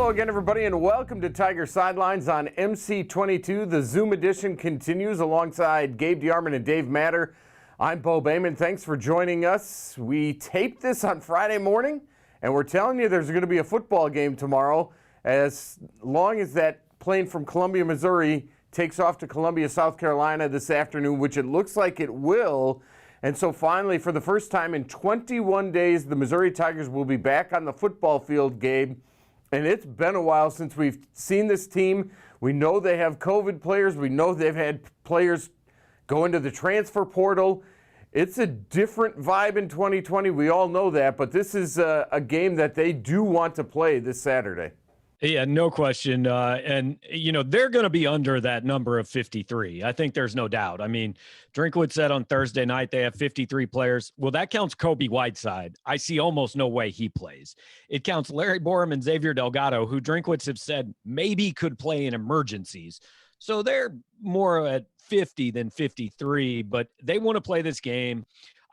Hello again, everybody, and welcome to Tiger Sidelines on MC22. The Zoom edition continues alongside Gabe DeArmond and Dave Matter. I'm Bo Bayman. Thanks for joining us. We taped this on Friday morning, and we're telling you there's going to be a football game tomorrow as long as that plane from Columbia, Missouri takes off to Columbia, South Carolina this afternoon, which it looks like it will. And so finally, for the first time in 21 days, the Missouri Tigers will be back on the football field, Gabe. And it's been a while since we've seen this team. We know they have COVID players. We know they've had players go into the transfer portal. It's a different vibe in 2020. We all know that. But this is a game that they do want to play this Saturday. Yeah, no question. And, you know, they're going to be under that number of 53. I think there's no doubt. I mean, Drinkwood said on Thursday night they have 53 players. Well, that counts Kobe Whiteside. I see almost no way he plays. It counts Larry Borum and Xavier Delgado, who Drinkwitz have said maybe could play in emergencies. So they're more at 50 than 53, but they want to play this game.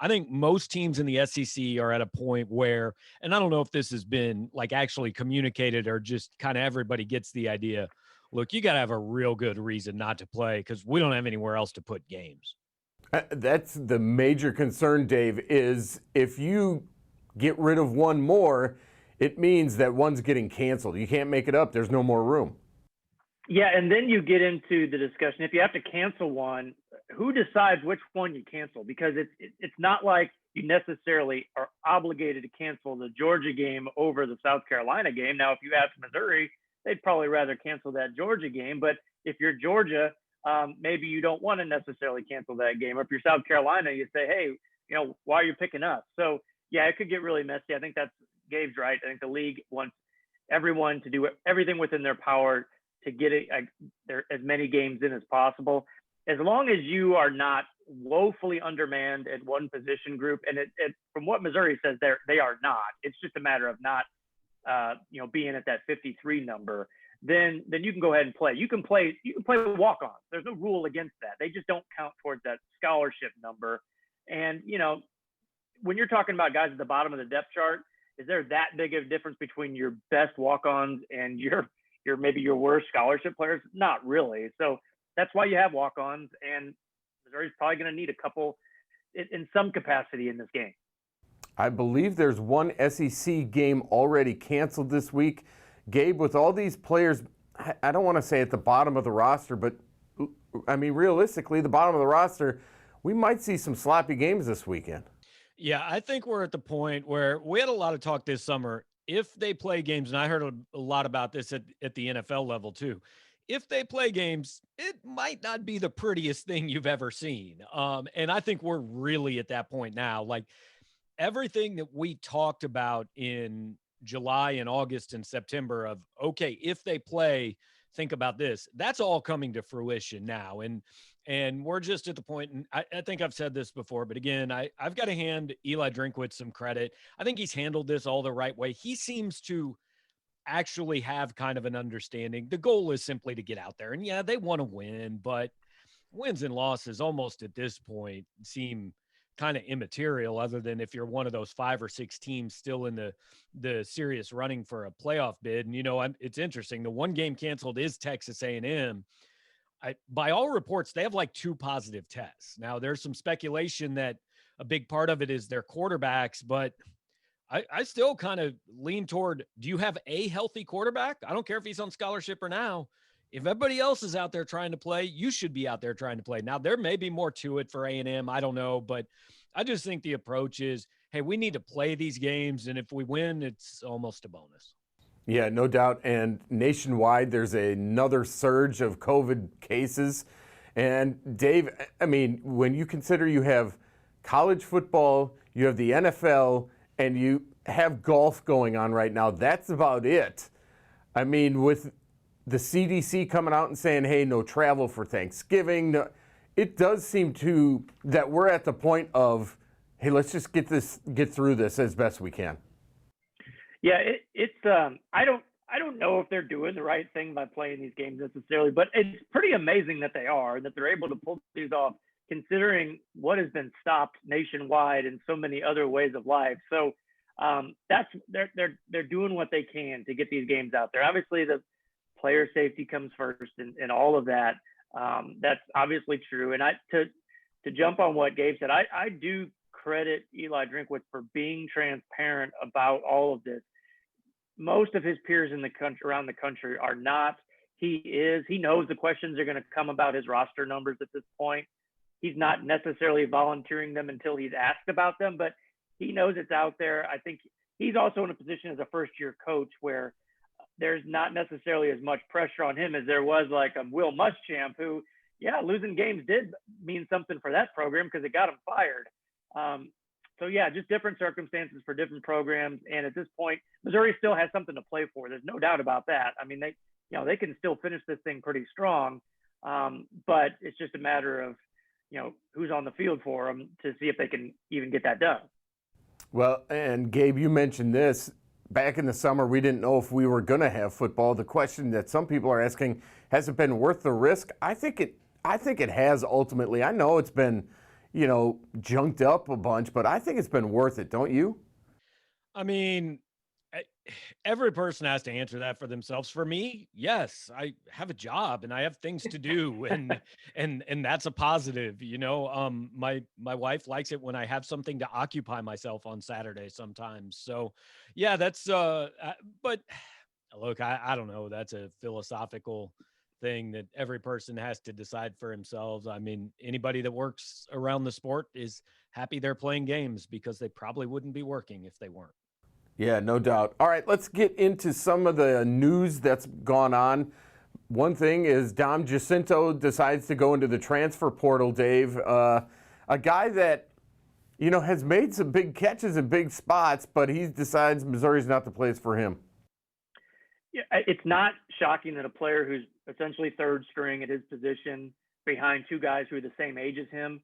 I think most teams in the SEC are at a point where, and I don't know if this has been like actually communicated or just kind of everybody gets the idea, look, you got to have a real good reason not to play because we don't have anywhere else to put games. That's the major concern, Dave, is if you get rid of one more, it means that one's getting canceled. You can't make it up. There's no more room. Yeah, and then you get into the discussion. If you have to cancel one, who decides which one you cancel? Because it's not like you necessarily are obligated to cancel the Georgia game over the South Carolina game. Now, if you ask Missouri, they'd probably rather cancel that Georgia game. But if you're Georgia, maybe you don't want to necessarily cancel that game. Or if you're South Carolina, you say, hey, you know, why are you picking us? So, yeah, it could get really messy. I think that's Gabe's right. I think the league wants everyone to do everything within their power to get as many games in as possible. As long as you are not woefully undermanned at one position group, and from what Missouri says, they are not. It's just a matter of not, being at that 53 number. Then you can go ahead and play. You can play walk-ons. There's no rule against that. They just don't count towards that scholarship number. And when you're talking about guys at the bottom of the depth chart, is there that big of a difference between your best walk-ons and your maybe your worst scholarship players? Not really. So that's why you have walk-ons, and Missouri's probably going to need a couple in some capacity in this game. I believe there's one SEC game already canceled this week. Gabe, with all these players, I don't want to say at the bottom of the roster, but I mean, realistically, the bottom of the roster, we might see some sloppy games this weekend. Yeah, I think we're at the point where we had a lot of talk this summer. If they play games, and I heard a lot about this at the NFL level too, if they play games, it might not be the prettiest thing you've ever seen. And I think we're really at that point now. Like everything that we talked about in July and August and September of, okay, if they play, think about this. That's all coming to fruition now. And we're just at the point, and I think I've said this before, but again, I've got to hand Eli Drinkwitz some credit. I think he's handled this all the right way. He seems to actually have kind of an understanding. The goal is simply to get out there. And yeah, they want to win, but wins and losses almost at this point seem kind of immaterial other than if you're one of those 5 or 6 teams still in the serious running for a playoff bid. And, it's interesting. The one game canceled is Texas A&M. By all reports, they have like 2 positive tests. Now, there's some speculation that a big part of it is their quarterbacks, but I still kind of lean toward, do you have a healthy quarterback? I don't care if he's on scholarship or now. If everybody else is out there trying to play, you should be out there trying to play. Now, there may be more to it for A&M. I don't know, but I just think the approach is, hey, we need to play these games, and if we win, it's almost a bonus. Yeah, no doubt. And nationwide, there's another surge of COVID cases. And Dave, I mean, when you consider you have college football, you have the NFL, and you have golf going on right now, that's about it. I mean, with the CDC coming out and saying, hey, no travel for Thanksgiving, it does seem that we're at the point of, hey, let's just get through this as best we can. Yeah, I don't know if they're doing the right thing by playing these games necessarily, but it's pretty amazing that they are, and that they're able to pull these off, considering what has been stopped nationwide in so many other ways of life. So They're doing what they can to get these games out there. Obviously, the player safety comes first, and all of that. That's obviously true. And to jump on what Gabe said, I do credit Eli Drinkwitz for being transparent about all of this. Most of his peers in the country, around the country, are not. He knows the questions are going to come about his roster numbers at this point. He's not necessarily volunteering them until he's asked about them, but he knows it's out there. I think he's also in a position as a first-year coach where there's not necessarily as much pressure on him as there was like a Will Muschamp, who, yeah, losing games did mean something for that program because it got him fired. So yeah, just different circumstances for different programs. And at this point, Missouri still has something to play for. There's no doubt about that. I mean, they can still finish this thing pretty strong, but it's just a matter of, who's on the field for them to see if they can even get that done. Well, and Gabe, you mentioned this. Back in the summer, we didn't know if we were going to have football. The question that some people are asking, has it been worth the risk? I think it has ultimately. I know it's been, junked up a bunch, but I think it's been worth it, don't you? I mean, every person has to answer that for themselves. For me, yes, I have a job and I have things to do, and that's a positive. My wife likes it when I have something to occupy myself on Saturday sometimes. So, yeah, that's. But look, I don't know. That's a philosophical thing that every person has to decide for themselves. I mean, anybody that works around the sport is happy they're playing games because they probably wouldn't be working if they weren't. Yeah, no doubt. All right, let's get into some of the news that's gone on. One thing is Dom Jacinto decides to go into the transfer portal, Dave. A guy that, has made some big catches in big spots, but he decides Missouri's not the place for him. Yeah, it's not shocking that a player who's essentially third string at his position behind two guys who are the same age as him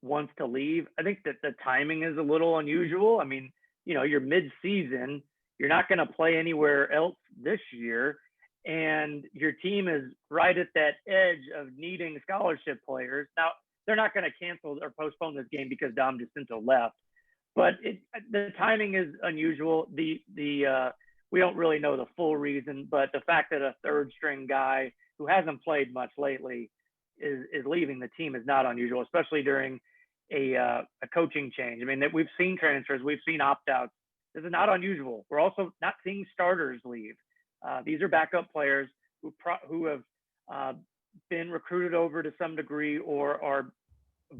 wants to leave. I think that the timing is a little unusual. I mean, you're mid-season, you're not going to play anywhere else this year, and your team is right at that edge of needing scholarship players. Now, they're not going to cancel or postpone this game because Dom Jacinto left, but the timing is unusual. We don't really know the full reason, but the fact that a third-string guy who hasn't played much lately is leaving the team is not unusual, especially during a coaching change. I mean, that we've seen transfers, we've seen opt-outs. This is not unusual. We're also not seeing starters leave. These are backup players who have been recruited over to some degree or are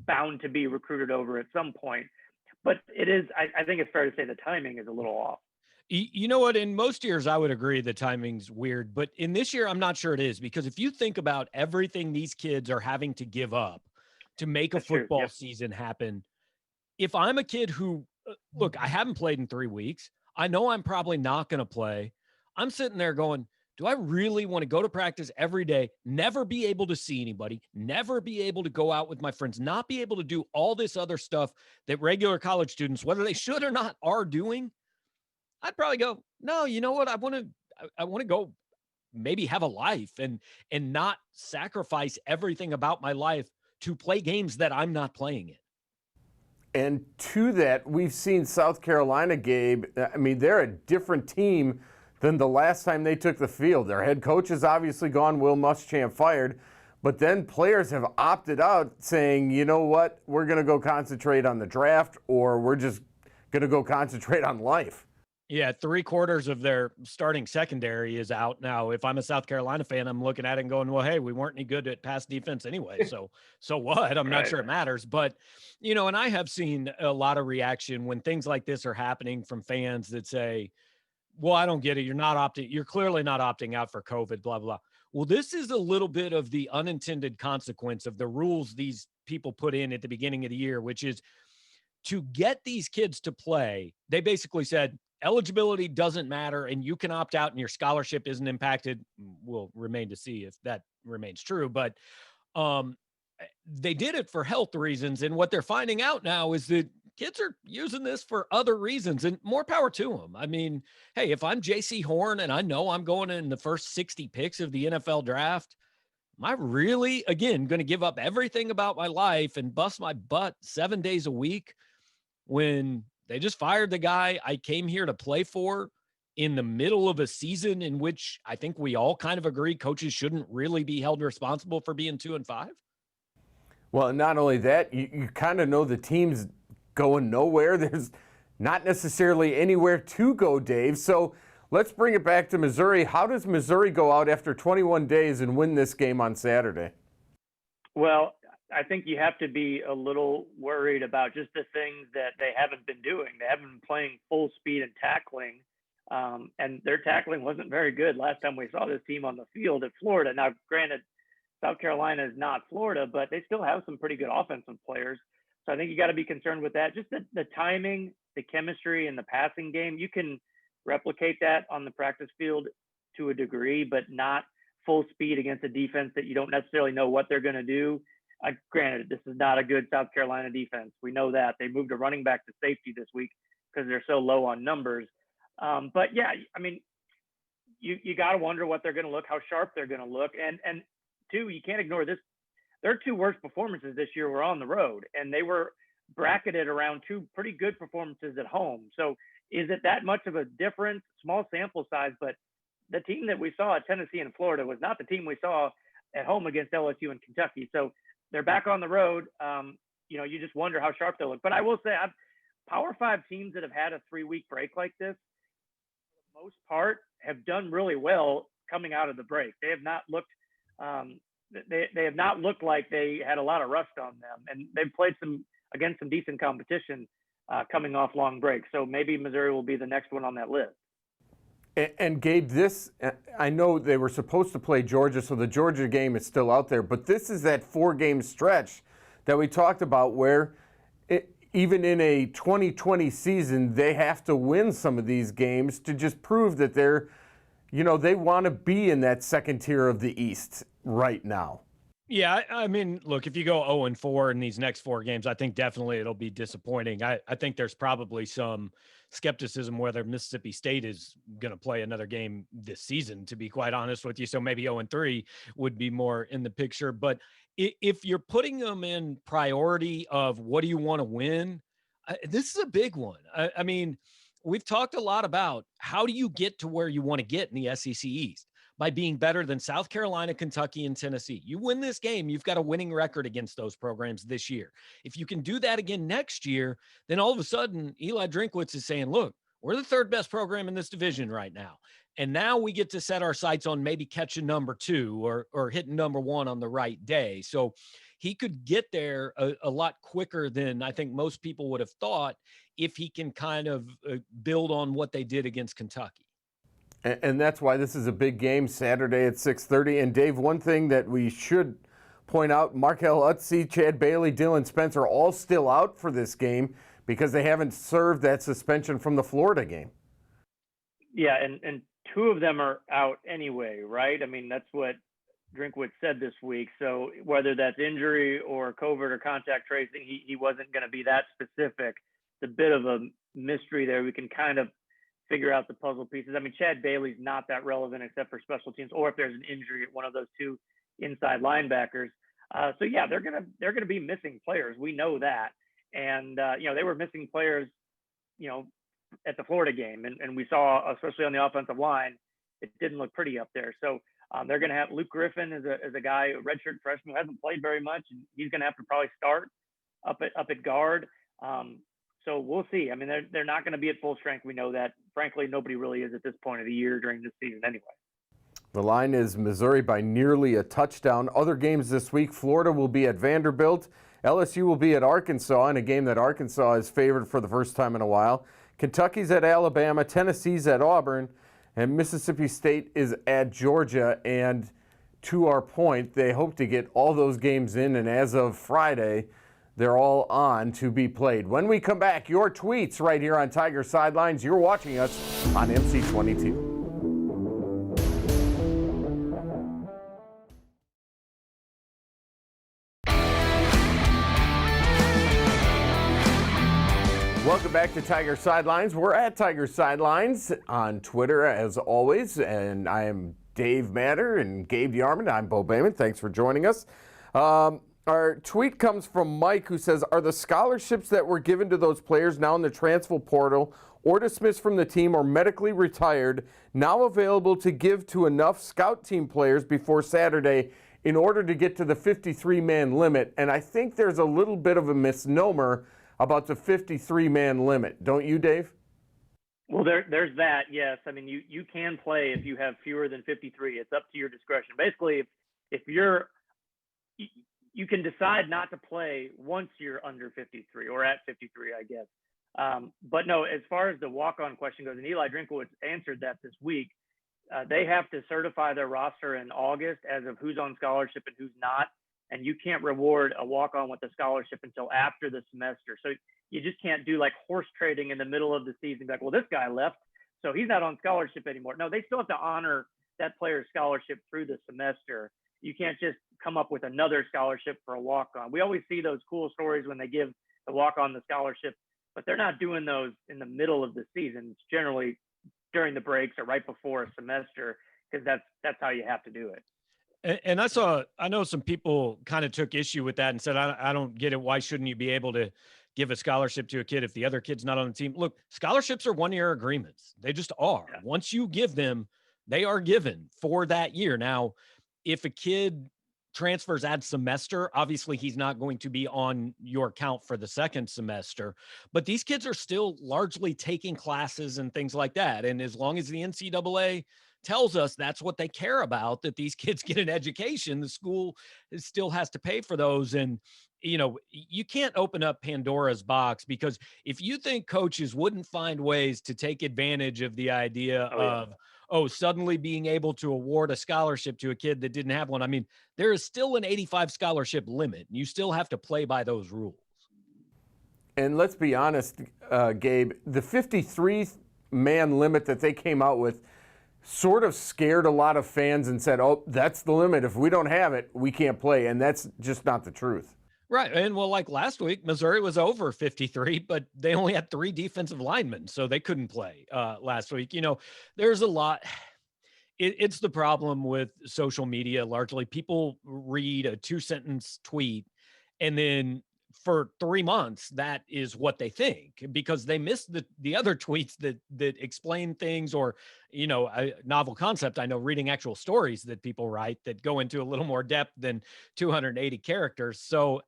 bound to be recruited over at some point. But I think it's fair to say the timing is a little off. You know what? In most years, I would agree the timing's weird, but in this year, I'm not sure it is, because if you think about everything these kids are having to give up to make a football season happen, if I'm a kid who, look, I haven't played in 3 weeks, I know I'm probably not going to play. I'm sitting there going, do I really want to go to practice every day, never be able to see anybody, never be able to go out with my friends, not be able to do all this other stuff that regular college students, whether they should or not, are doing? I'd probably go, no, you know what? I want to go maybe have a life and not sacrifice everything about my life to play games that I'm not playing in. And to that, we've seen South Carolina, Gabe. I mean, they're a different team than the last time they took the field. Their head coach is obviously gone, Will Muschamp fired, but then players have opted out saying, you know what, we're going to go concentrate on the draft, or we're just going to go concentrate on life. Yeah, 3/4 of their starting secondary is out now. If I'm a South Carolina fan, I'm looking at it and going, well, hey, we weren't any good at pass defense anyway. So what? I'm not sure it matters. But, and I have seen a lot of reaction when things like this are happening from fans that say, well, I don't get it. You're clearly not opting out for COVID, blah, blah. Well, this is a little bit of the unintended consequence of the rules these people put in at the beginning of the year, which is to get these kids to play. They basically said, eligibility doesn't matter and you can opt out and your scholarship isn't impacted. We'll remain to see if that remains true, but they did it for health reasons. And what they're finding out now is that kids are using this for other reasons, and more power to them. I mean, hey, if I'm JC Horn and I know I'm going in the first 60 picks of the NFL draft, am I really, again, going to give up everything about my life and bust my butt 7 days a week when They just fired the guy I came here to play for in the middle of a season in which I think we all kind of agree coaches shouldn't really be held responsible for being 2-5. Well, not only that, you kind of know the team's going nowhere. There's not necessarily anywhere to go, Dave. So let's bring it back to Missouri. How does Missouri go out after 21 days and win this game on Saturday? Well, I think you have to be a little worried about just the things that they haven't been doing. They haven't been playing full speed and tackling, and their tackling wasn't very good last time we saw this team on the field at Florida. Now, granted, South Carolina is not Florida, but they still have some pretty good offensive players. So I think you got to be concerned with that. Just the timing, the chemistry, and the passing game. You can replicate that on the practice field to a degree, but not full speed against a defense that you don't necessarily know what they're going to do. Granted, this is not a good South Carolina defense. We know that. They moved a running back to safety this week because they're so low on numbers. But yeah, I mean, you got to wonder what they're going to look, how sharp they're going to look. And two, you can't ignore this. Their two worst performances this year were on the road, and they were bracketed around two pretty good performances at home. So is it that much of a difference? Small sample size, but the team that we saw at Tennessee and Florida was not the team we saw at home against LSU and Kentucky. So they're back on the road. You just wonder how sharp they'll look. But I will say, Power 5 teams that have had a 3-week break like this, for the most part, have done really well coming out of the break. They have not looked they have not looked like they had a lot of rust on them, and they've played against some decent competition coming off long breaks. So maybe Missouri will be the next one on that list. And Gabe, I know they were supposed to play Georgia, so the Georgia game is still out there, but this is that 4-game stretch that we talked about where even in a 2020 season, they have to win some of these games to just prove that they want to be in that second tier of the East right now. Yeah, I mean, look, if you go 0-4 in these next 4 games, I think definitely it'll be disappointing. I think there's probably some skepticism whether Mississippi State is going to play another game this season, to be quite honest with you. So maybe 0-3 would be more in the picture. But if you're putting them in priority of what do you want to win, this is a big one. I mean, we've talked a lot about how do you get to where you want to get in the SEC East? By being better than South Carolina, Kentucky, and Tennessee. You win this game, you've got a winning record against those programs this year. If you can do that again next year, then all of a sudden, Eli Drinkwitz is saying, look, we're the 3rd best program in this division right now. And now we get to set our sights on maybe catching number 2 or hitting number 1 on the right day. So he could get there a lot quicker than I think most people would have thought if he can kind of build on what they did against Kentucky. And that's why this is a big game Saturday at 6:30. And Dave, one thing that we should point out, Markel Utze, Chad Bailey, Dylan Spencer, all still out for this game because they haven't served that suspension from the Florida game. Yeah, and 2 of them are out anyway, right? I mean, that's what Drinkwitz said this week. So whether that's injury or covert or contact tracing, he wasn't going to be that specific. It's a bit of a mystery there. We can kind of figure out the puzzle pieces. I mean, Chad Bailey's not that relevant except for special teams, or if there's an injury at one of those 2 inside linebackers. So yeah, they're gonna be missing players. We know that, and they were missing players, at the Florida game, and we saw, especially on the offensive line, it didn't look pretty up there. So they're gonna have Luke Griffin as a guy, a redshirt freshman who hasn't played very much, and he's gonna have to probably start up at guard. So we'll see. I mean, they're not going to be at full strength. We know that. Frankly, nobody really is at this point of the year during this season anyway. The line is Missouri by nearly a touchdown. Other games this week, Florida will be at Vanderbilt. LSU will be at Arkansas in a game that Arkansas is favored for the first time in a while. Kentucky's at Alabama. Tennessee's at Auburn. And Mississippi State is at Georgia. And to our point, they hope to get all those games in. And as of Friday, they're all on to be played. When we come back, your tweets right here on Tiger Sidelines. You're watching us on MC22. Welcome back to Tiger Sidelines. We're at Tiger Sidelines on Twitter as always, and I am Dave Matter and Gabe DeArmond. I'm Bo Bayman. Thanks for joining us. Our tweet comes from Mike, who says, are the scholarships that were given to those players now in the transfer portal or dismissed from the team or medically retired now available to give to enough scout team players before Saturday in order to get to the 53-man limit? And I think there's a little bit of a misnomer about the 53-man limit. Don't you, Dave? Well, there's that, yes. I mean, you can play if you have fewer than 53. It's up to your discretion. Basically, if you can decide not to play once you're under 53 or at 53, I guess. But no, as far as the walk-on question goes, and Eli Drinkowitz answered that this week, they have to certify their roster in August as of who's on scholarship and who's not. And you can't reward a walk-on with a scholarship until after the semester. So you just can't do like horse trading in the middle of the season. Like, well, this guy left, so he's not on scholarship anymore. No, they still have to honor that player's scholarship through the semester. You can't just come up with another scholarship for a walk-on. We always see those cool stories when they give the walk-on the scholarship, but they're not doing those in the middle of the season. It's generally during the breaks or right before a semester, because that's how you have to do it. And I know some people kind of took issue with that and said, I don't get it. Why shouldn't you be able to give a scholarship to a kid if the other kid's not on the team? Look, scholarships are 1-year agreements. They just are. Yeah. Once you give them, they are given for that year. Now, if a kid transfers at semester, obviously he's not going to be on your count for the second semester, but these kids are still largely taking classes and things like that. And as long as the NCAA tells us that's what they care about, that these kids get an education, the school still has to pay for those. And, you know, you can't open up Pandora's box, because if you think coaches wouldn't find ways to take advantage of the idea of, suddenly being able to award a scholarship to a kid that didn't have one. I mean, there is still an 85 scholarship limit. You still have to play by those rules. And let's be honest, Gabe, the 53-man limit that they came out with sort of scared a lot of fans and said, oh, that's the limit. If we don't have it, we can't play. And that's just not the truth. Right. And well, like last week, Missouri was over 53, but they only had 3 defensive linemen, so they couldn't play last week. You know, there's a lot. It's the problem with social media. Largely, people read a 2-sentence tweet, and then for 3 months, that is what they think, because they miss the other tweets that explain things, or, you know, a novel concept. I know, reading actual stories that people write that go into a little more depth than 280 characters. So,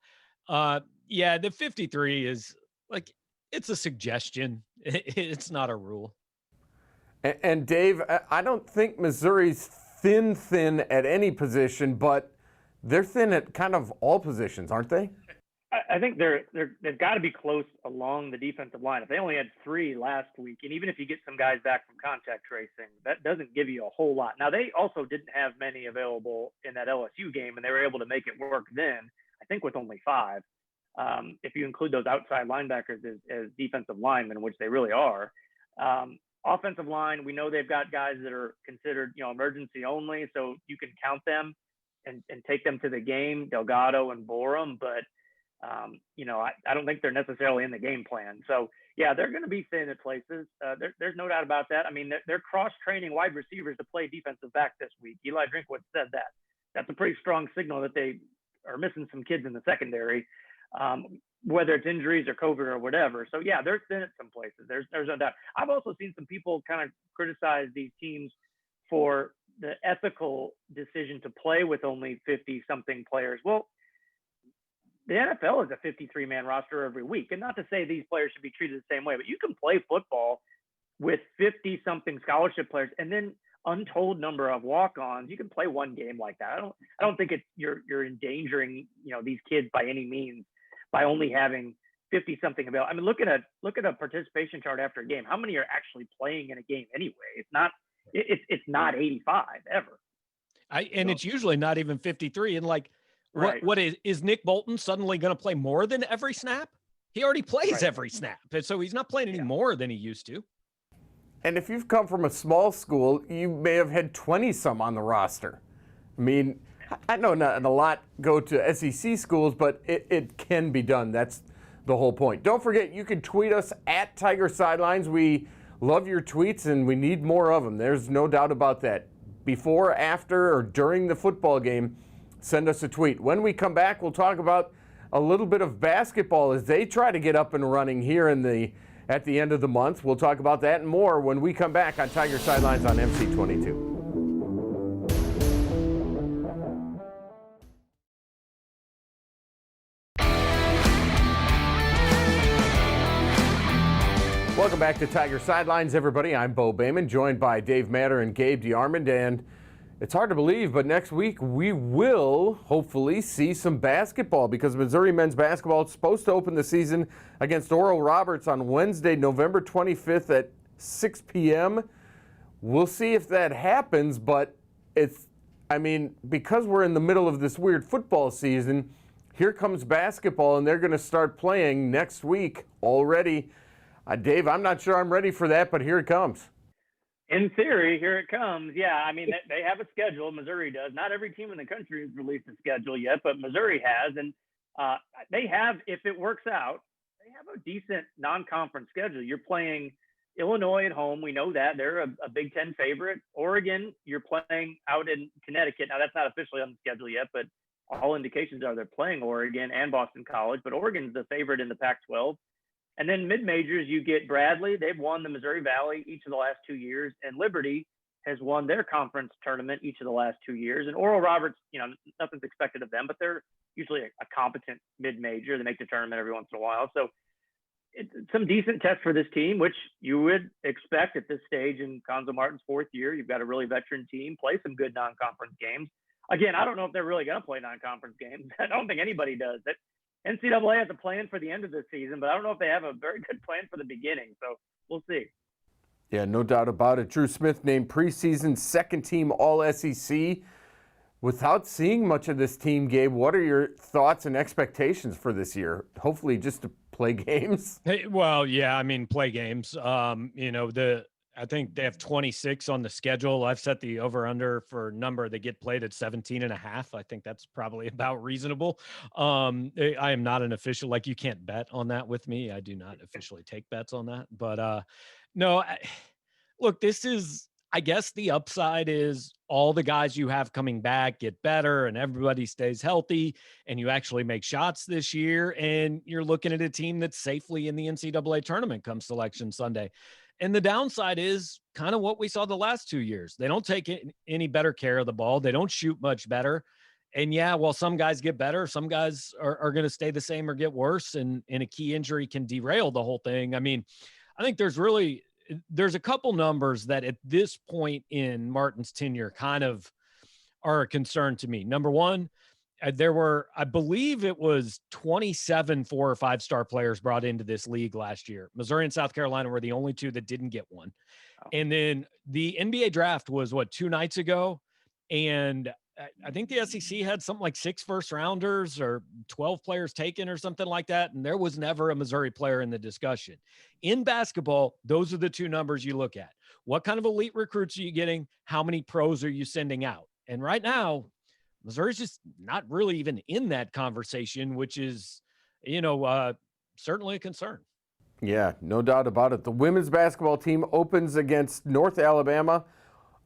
yeah, the 53 is like, it's a suggestion. It's not a rule. And Dave, I don't think Missouri's thin at any position, but they're thin at kind of all positions, aren't they? I think they've got to be close along the defensive line. If they only had 3 last week, and even if you get some guys back from contact tracing, that doesn't give you a whole lot. Now, they also didn't have many available in that LSU game, and they were able to make it work then, I think with only 5. If you include those outside linebackers as defensive linemen, which they really are. Offensive line, we know they've got guys that are considered, you know, emergency only, so you can count them and take them to the game, Delgado and Borum, but you know, I don't think they're necessarily in the game plan. So yeah, they're going to be thin at places. There's no doubt about that. I mean, they're cross-training wide receivers to play defensive back this week. Eli Drinkowitz said that. That's a pretty strong signal that they are missing some kids in the secondary, whether it's injuries or COVID or whatever. So yeah, they're thin at some places. There's no doubt. I've also seen some people kind of criticize these teams for the ethical decision to play with only 50-something players. Well, the NFL is a 53-man roster every week. And not to say these players should be treated the same way, but you can play football with 50-something scholarship players and then untold number of walk-ons. You can play one game like that. I don't think you're endangering, you know, these kids by any means by only having 50-something available. I mean, look at a participation chart after a game. How many are actually playing in a game anyway? It's not 85 ever. It's usually not even 53. And like, right. What is Nick Bolton suddenly going to play more than every snap? He already plays every snap. And so he's not playing any more than he used to. And if you've come from a small school, you may have had 20-some on the roster. I mean, I know not a lot go to SEC schools, but it can be done. That's the whole point. Don't forget, you can tweet us at Tiger Sidelines. We love your tweets, and we need more of them. There's no doubt about that. Before, after, or during the football game, send us a tweet. When we come back, we'll talk about a little bit of basketball as they try to get up and running here at the end of the month. We'll talk about that and more when we come back on Tiger Sidelines on MC22. Welcome back to Tiger Sidelines, everybody. I'm Bo Bayman, joined by Dave Matter and Gabe DeArmond. And it's hard to believe, but next week we will hopefully see some basketball because Missouri men's basketball is supposed to open the season against Oral Roberts on Wednesday, November 25th at 6 p.m. We'll see if that happens, but because we're in the middle of this weird football season, here comes basketball, and they're going to start playing next week already. Dave, I'm not sure I'm ready for that, but here it comes. In theory, here it comes. Yeah, I mean, they have a schedule. Missouri does. Not every team in the country has released a schedule yet, but Missouri has. And they have, if it works out, they have a decent non-conference schedule. You're playing Illinois at home. We know that. They're a Big Ten favorite. Oregon, you're playing out in Connecticut. Now, that's not officially on the schedule yet, but all indications are they're playing Oregon and Boston College. But Oregon's the favorite in the Pac-12. And then mid-majors, you get Bradley. They've won the Missouri Valley each of the last 2 years. And Liberty has won their conference tournament each of the last 2 years. And Oral Roberts, nothing's expected of them, but they're usually a competent mid-major. They make the tournament every once in a while. So it's some decent tests for this team, which you would expect at this stage in Conzo Martin's fourth year. You've got a really veteran team, play some good non-conference games. Again, I don't know if they're really going to play non-conference games. I don't think anybody does. NCAA has a plan for the end of the season, but I don't know if they have a very good plan for the beginning. So we'll see. Yeah, no doubt about it. Drew Smith named preseason second team All-SEC. Without seeing much of this team, Gabe, what are your thoughts and expectations for this year? Hopefully just to play games. Hey, play games. I think they have 26 on the schedule. I've set the over-under for number that get played at 17.5. I think that's probably about reasonable. I am not an official, you can't bet on that with me. I do not officially take bets on that. But no, look, this is, I guess the upside is all the guys you have coming back get better and everybody stays healthy and you actually make shots this year. And you're looking at a team that's safely in the NCAA tournament come Selection Sunday. And the downside is kind of what we saw the last 2 years. They don't take any better care of the ball. They don't shoot much better. And yeah, while some guys get better, some guys are going to stay the same or get worse. And a key injury can derail the whole thing. I mean, I think there's a couple numbers that at this point in Martin's tenure kind of are a concern to me. Number one, there were, I believe it was 27 4- or 5-star players brought into this league last year. Missouri and South Carolina were the only two that didn't get one. And then the NBA draft was 2 nights ago. And I think the SEC had something like 6 first-rounders or 12 players taken or something like that. And there was never a Missouri player in the discussion. In basketball, those are the two numbers you look at. What kind of elite recruits are you getting? How many pros are you sending out? And right now, Missouri's just not really even in that conversation, which is, certainly a concern. Yeah, no doubt about it. The women's basketball team opens against North Alabama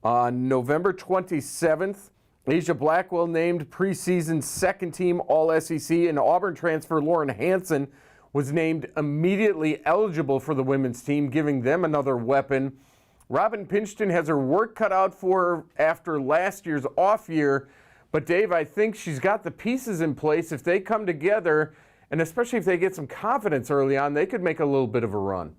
on November 27th. Asia Blackwell named preseason second team All-SEC, and Auburn transfer Lauren Hansen was named immediately eligible for the women's team, giving them another weapon. Robin Pinchton has her work cut out for her after last year's off year. But, Dave, I think she's got the pieces in place. If they come together, and especially if they get some confidence early on, they could make a little bit of a run.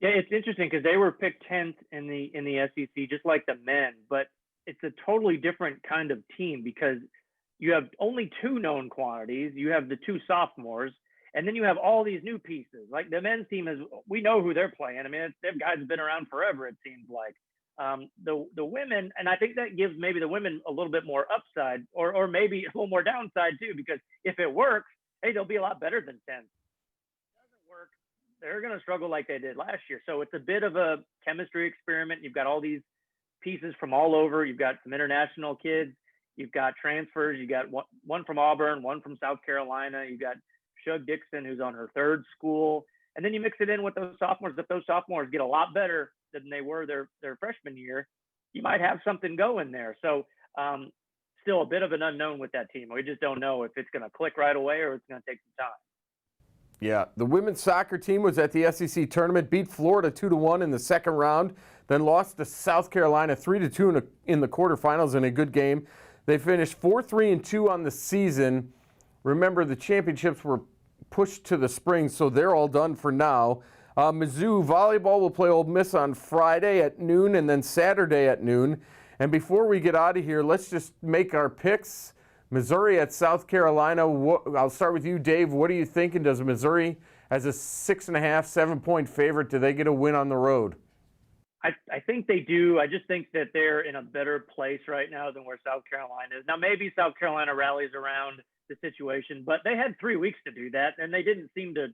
Yeah, it's interesting because they were picked 10th in the SEC, just like the men. But it's a totally different kind of team because you have only 2 known quantities. You have the 2 sophomores, and then you have all these new pieces. Like the men's team we know who they're playing. I mean, they've guys have been around forever, it seems like. The women, and I think that gives maybe the women a little bit more upside or maybe a little more downside too, because if it works, hey, they'll be a lot better than 10. If it doesn't work, they're going to struggle like they did last year. So it's a bit of a chemistry experiment. You've got all these pieces from all over. You've got some international kids. You've got transfers. You got one from Auburn, one from South Carolina. You've got Shug Dixon, who's on her 3rd school. And then you mix it in with those sophomores. If those sophomores get a lot better than they were their freshman year, you might have something going there. So still a bit of an unknown with that team. We just don't know if it's going to click right away or it's going to take some time. Yeah, the women's soccer team was at the SEC tournament, beat Florida 2-1 in the second round, then lost to South Carolina 3-2 in the quarterfinals in a good game. They finished 4-3-2 on the season. Remember, the championships were pushed to the spring, so they're all done for now. Mizzou volleyball will play Ole Miss on Friday at noon and then Saturday at noon. And before we get out of here, let's just make our picks. Missouri at South Carolina. I'll start with you, Dave. What are you thinking? Does Missouri, as a 6.5, 7-point favorite, do they get a win on the road? I think they do. I just think that they're in a better place right now than where South Carolina is. Now, maybe South Carolina rallies around the situation, but they had 3 weeks to do that, and they didn't seem to,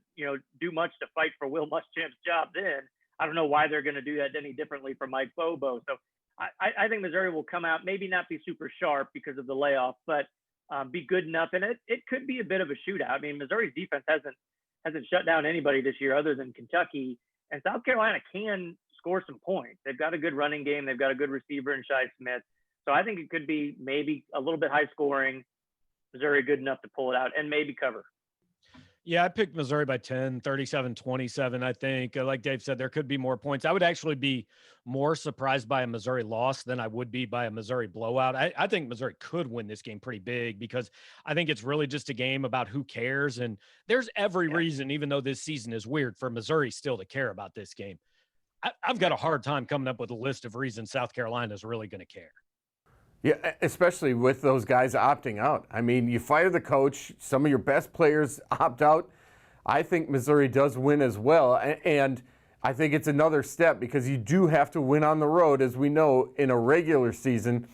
do much to fight for Will Muschamp's job then. I don't know why they're going to do that any differently for Mike Bobo. So I think Missouri will come out, maybe not be super sharp because of the layoff, but be good enough. And it could be a bit of a shootout. I mean, Missouri's defense hasn't shut down anybody this year other than Kentucky, and South Carolina can score some points. They've got a good running game. They've got a good receiver in Shi Smith. So I think it could be maybe a little bit high scoring. Missouri good enough to pull it out and maybe cover. Yeah, I picked Missouri by 10, 37-27, I think. Like Dave said, there could be more points. I would actually be more surprised by a Missouri loss than I would be by a Missouri blowout. I think Missouri could win this game pretty big because I think it's really just a game about who cares. And there's every reason, even though this season is weird, for Missouri still to care about this game. I've got a hard time coming up with a list of reasons South Carolina is really going to care. Yeah, especially with those guys opting out. I mean, you fire the coach, some of your best players opt out. I think Missouri does win as well, and I think it's another step because you do have to win on the road, as we know, in a regular season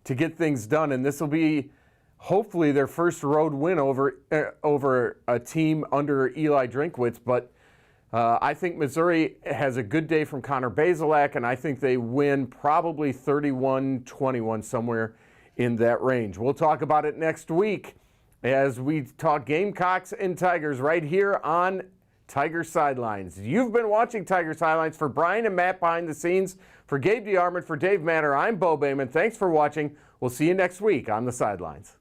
to get things done. And this will be hopefully their first road win over a team under Eli Drinkwitz. But I think Missouri has a good day from Connor Bazelak, and I think they win probably 31-21, somewhere in that range. We'll talk about it next week as we talk Gamecocks and Tigers right here on Tiger Sidelines. You've been watching Tiger Sidelines. For Brian and Matt behind the scenes, for Gabe DeArmond, for Dave Matter, I'm Bo Bayman. Thanks for watching. We'll see you next week on the Sidelines.